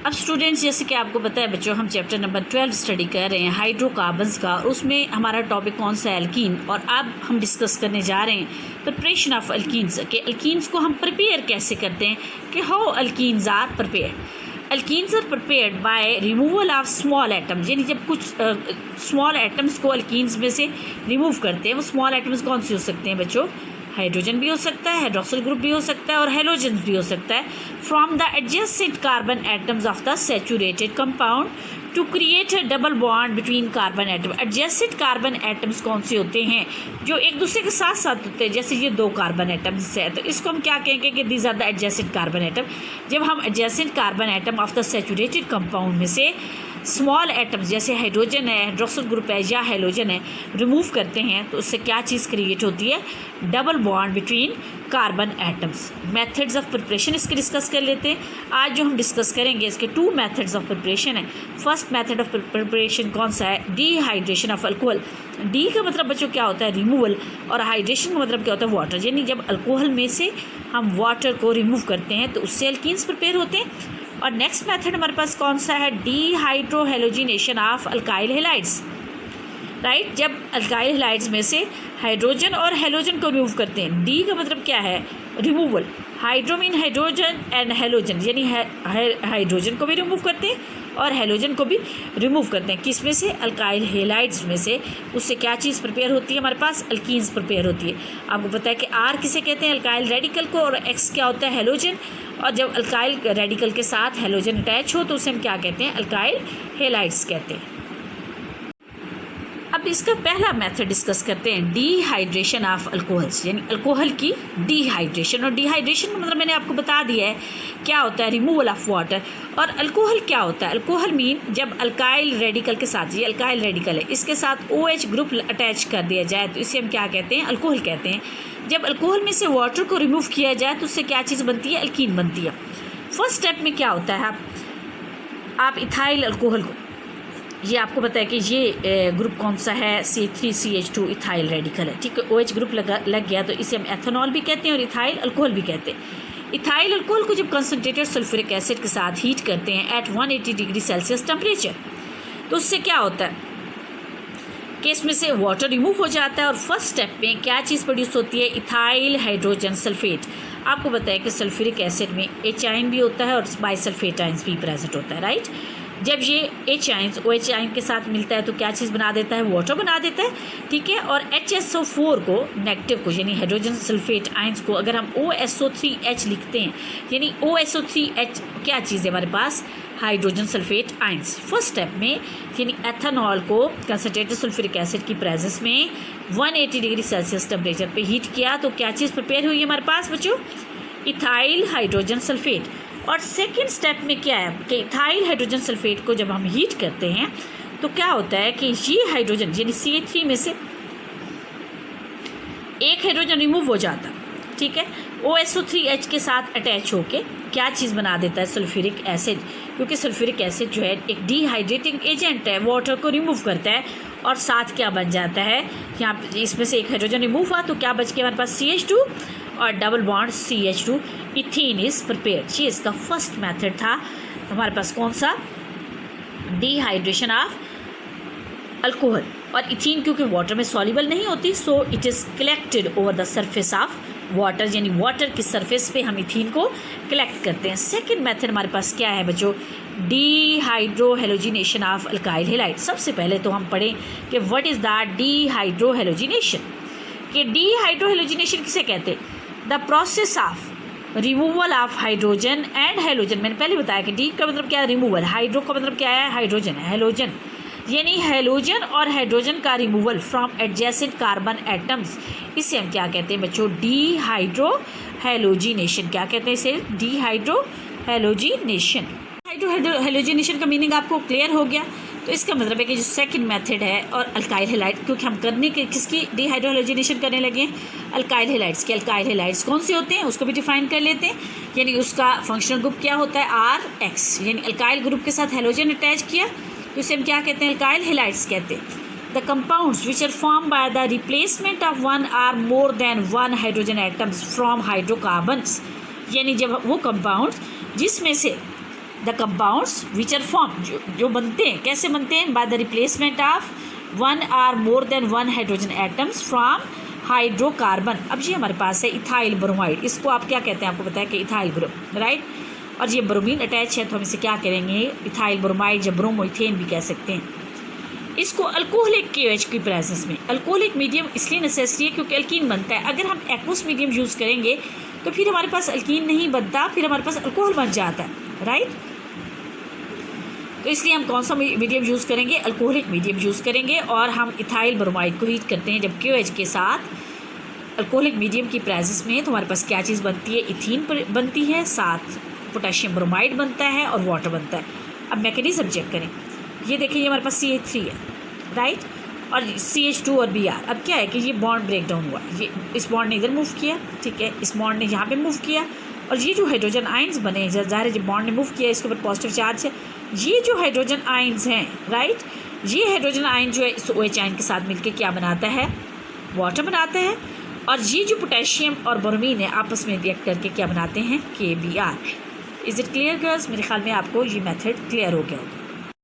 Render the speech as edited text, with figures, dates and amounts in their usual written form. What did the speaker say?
अब स्टूडेंट्स, जैसे कि आपको पता है बच्चों, हम चैप्टर नंबर 12 स्टडी कर रहे हैं हाइड्रोकार्बन्स का। उसमें हमारा टॉपिक कौन सा है? एल्कीन। और अब हम डिस्कस करने जा रहे हैं प्रिपरेशन ऑफ एल्कीन्स के। एल्कीन्स को हम प्रिपेयर कैसे करते हैं, कि how alkenes are prepared. Alkenes are prepared by removal of small atoms, यानी जब कुछ स्मॉल एटम्स को एल्कीन्स में से रिमूव करते हैं। वो स्मॉल एटम्स कौन से हो सकते हैं बच्चों? हाइड्रोजन भी हो सकता है, हाइड्रोक्सिल ग्रुप भी हो सकता है, और हेलोजन भी हो सकता है। From the adjacent carbon atoms of the saturated compound to create a double bond between carbon atom. Adjacent carbon atoms कौन से होते हैं? जो एक दूसरे के साथ साथ होते हैं। जैसे ये 2 कार्बन एटम्स है, तो इसको हम क्या कहेंगे कि these are the adjacent carbon atom. जब हम adjacent carbon atom of the saturated compound में से स्मॉल एटम्स जैसे हाइड्रोजन है, हाइड्रोक्सिल ग्रुप है या हेलोजन है, रिमूव करते हैं, तो उससे क्या चीज़ क्रिएट होती है? Double bond between carbon atoms. Methods of preparation इसके डिस्कस कर लेते हैं। आज जो हम डिस्कस करेंगे इसके 2 मेथड्स ऑफ प्रिपरेशन है। फर्स्ट मेथड ऑफ प्रिपरेशन कौन सा है? Dehydration of alcohol. डी का मतलब बच्चों क्या होता है? रिमूवल। और हाइड्रेशन का मतलब क्या होता है? वाटर। यानी जब अल्कोहल में से हम वाटर को रिमूव करते हैं तो उससे एल्कीन्स प्रिपेयर होते हैं। और नेक्स्ट मेथड हमारे पास कौन सा है? Dehydrohalogenation of alkyl halides. Right, जब अल्काइल हैलाइड्स में से हाइड्रोजन और हेलोजन को रिमूव करते हैं। डी का मतलब क्या है? Removal. Hydro mean hydrogen and halogen, यानी हाइड्रोजन को भी रिमूव करते हैं और हेलोजन को भी रिमूव करते हैं। किस में से? अल्काइल हैलाइड्स में से। उससे क्या चीज़ प्रिपेयर होती है? हमारे पास एल्कीन्स प्रिपेयर होती है। आपको पता है कि आर किसे कहते हैं? अल्काइल रेडिकल को। और एक्स क्या होता है? हेलोजन। और जब अल्काइल रेडिकल के साथ हेलोजन अटैच हो तो उसे हम क्या कहते हैं? अल्काइल हैलाइड्स कहते हैं। अब इसका पहला मेथड डिस्कस करते हैं, डिहाइड्रेशन ऑफ अल्कोहल्स, यानी अल्कोहल की डिहाइड्रेशन। और डिहाइड्रेशन का मतलब मैंने आपको बता दिया है क्या होता है? Removal of water. और अल्कोहल क्या होता है? अल्कोहल मीन जब अल्काइल रेडिकल के साथ, ये अल्काइल रेडिकल है, इसके साथ OH ग्रुप अटैच कर दिया जाए तो इसे हम क्या कहते हैं? अल्कोहल कहते हैं। जब अल्कोहल में से वाटर को रिमूव किया जाए तो उससे क्या चीज़ बनती है? एल्कीन बनती है। फर्स्ट स्टेप में क्या होता है? आप इथाइल अल्कोहल को, ये आपको पता है कि ये ग्रुप कौन सा है? C3CH2 इथाइल रेडिकल है। ठीक है, OH ग्रुप लग गया तो इसे हम एथेनॉल भी कहते हैं और इथाइल अल्कोहल भी कहते हैं। इथाइल अल्कोहल को जब कंसनट्रेटेड सल्फ्यूरिक एसिड के साथ हीट करते हैं एट 180 डिग्री सेल्सियस टेम्परेचर, तो उससे क्या होता है कि इसमें से वाटर रिमूव हो जाता है। और फर्स्ट स्टेप में क्या चीज़ प्रोड्यूस होती है? Ethyl hydrogen sulphate. आपको पता है कि सल्फ्यूरिक एसिड में H आयन भी होता है और बाइसल्फेट आयंस भी प्रेजेंट होता है। राइट, जब ये H आयंस OH आयन के साथ मिलता है तो क्या चीज़ बना देता है? वाटर बना देता है। ठीक है, और HSO4 को, नेगेटिव को, यानी हाइड्रोजन सल्फेट आयंस को अगर हम OSO3H लिखते हैं, यानी OSO3H क्या चीज़ है हमारे पास? Hydrogen sulphate ions. First step में यानी एथेनॉल को कंसनट्रेटेड सल्फ्यूरिक एसिड की प्रेजेंस में 180 डिग्री सेल्सियस टेम्परेचर पे हीट किया तो क्या चीज़ प्रिपेयर हुई है हमारे पास बच्चों? Ethyl hydrogen sulphate. और सेकेंड स्टेप में क्या है कि इथाइल हाइड्रोजन सल्फेट को जब हम हीट करते हैं तो क्या होता है कि ये हाइड्रोजन यानी CH3 में से एक हाइड्रोजन रिमूव हो जाता है। ठीक है, OSO3H के साथ अटैच होके क्या चीज़ बना देता है? Sulphuric acid. क्योंकि सल्फ्यूरिक एसिड जो है एक डिहाइड्रेटिंग एजेंट है, वाटर को रिमूव करता है। और साथ क्या बन जाता है? यहाँ इसमें से एक हाइड्रोजन रिमूव हुआ तो क्या बच गया हमारे पास? CH2 और double bond CH2, ethene is prepared. ये इसका फर्स्ट मेथड था हमारे पास। कौन सा? Dehydration of alcohol. और इथीन क्योंकि वाटर में सॉल्युबल नहीं होती, so it is collected over the surface of water, यानी वाटर की सरफेस पे हम इथीन को कलेक्ट करते हैं। सेकेंड मेथड हमारे पास क्या है बच्चों? Dehydrohalogenation of alkyl halide. सबसे पहले तो हम पढ़ें कि व्हाट इज़ द डीहाइड्रोहेलोजिनेशन। कि डीहाइड्रोहेलोजिनेशन किसे कहते हैं? The process of removal of hydrogen and halogen. मैंने पहले बताया कि डी का मतलब क्या है? रिमूवल। हाइड्रो का मतलब क्या है? हाइड्रोजन है। हेलोजन यानी हेलोजन और हाइड्रोजन का removal from adjacent carbon atoms, इसे हम क्या कहते हैं बच्चों? डीहाइड्रोहेलोजिनेशन। क्या कहते हैं इसे? डीहाइड्रोहेलोजिनेशन। हाइड्रोहेलोजिनेशन का मीनिंग आपको क्लियर हो गया। तो इसका मतलब है कि जो सेकंड मेथड है और अल्काइल हैलाइड, क्योंकि हम करने के किसकी डिहाइड्रोहेलोजिनेशन करने लगे हैं? अल्काइल हैलाइड्स के। अल्काइल हैलाइड्स कौन से होते हैं उसको भी डिफाइन कर लेते हैं। यानी उसका फंक्शनल ग्रुप क्या होता है? RX। यानी अल्काइल ग्रुप के साथ हेलोजन अटैच किया तो इसे हम क्या कहते हैं? अल्काइल हैलाइड्स कहते हैं। The compounds which are form by the replacement of one or more than one hydrogen atoms from hydrocarbons. यानी जब वो कंपाउंड्स जिसमें से the compounds which are form, जो बनते हैं, कैसे बनते हैं, by the replacement of one or more than one hydrogen atoms from hydrocarbon. अब ये हमारे पास है इथाइल ब्रोमाइड, इसको आप क्या कहते हैं, आपको पता है कि इथाइल ग्रुप, राइट। और ये ब्रोमीन अटैच है तो हम इसे क्या करेंगे, इथाइल ब्रोमाइड या ब्रोमोइथेन भी कह सकते हैं। इसको अल्कोहलिक KOH की प्रेजेंस में, अल्कोहलिक मीडियम इसलिए नेसेसरी है क्योंकि अल्कीन बनता है। अगर हम एक्वस मीडियम यूज़ करेंगे तो फिर हमारे पास अल्कीन नहीं बनता, फिर हमारे पास अल्कोहल बन जाता है, राइट। तो इसलिए हम कौन सा मीडियम यूज़ करेंगे, अल्कोहलिक मीडियम यूज़ करेंगे। और हम इथाइल ब्रोमाइड को हीट करते हैं जब KOH के साथ अल्कोहलिक मीडियम की प्रेजेंस में, तो हमारे पास क्या चीज़ बनती है, इथीन बनती है, साथ पोटेशियम ब्रोमाइड बनता है और वाटर बनता है। अब मैकेनिज्म चेक करें, ये देखिए ये हमारे पास CH3 है, राइट, और CH2 और Br। अब क्या है कि ये बॉन्ड ब्रेक डाउन हुआ, ये इस बॉन्ड ने इधर मूव किया, ठीक है, इस बॉन्ड ने यहाँ पे मूव किया, और ये जो हाइड्रोजन आयंस बने, ज़ाहिर है जब बॉन्ड ने मूव किया इसके ऊपर पॉजिटिव चार्ज है, ये जो हाइड्रोजन आयंस हैं, राइट, ये हाइड्रोजन आयन जो है इस OH आयन के साथ मिलकर क्या बनाता है, वाटर बनाता है। और ये जो पोटेशियम और ब्रोमीन है आपस में रिएक्ट करके क्या बनाते हैं, KBr। Is it clear girls? मेरे ख्याल में आपको ये मेथड क्लियर हो गया होगा।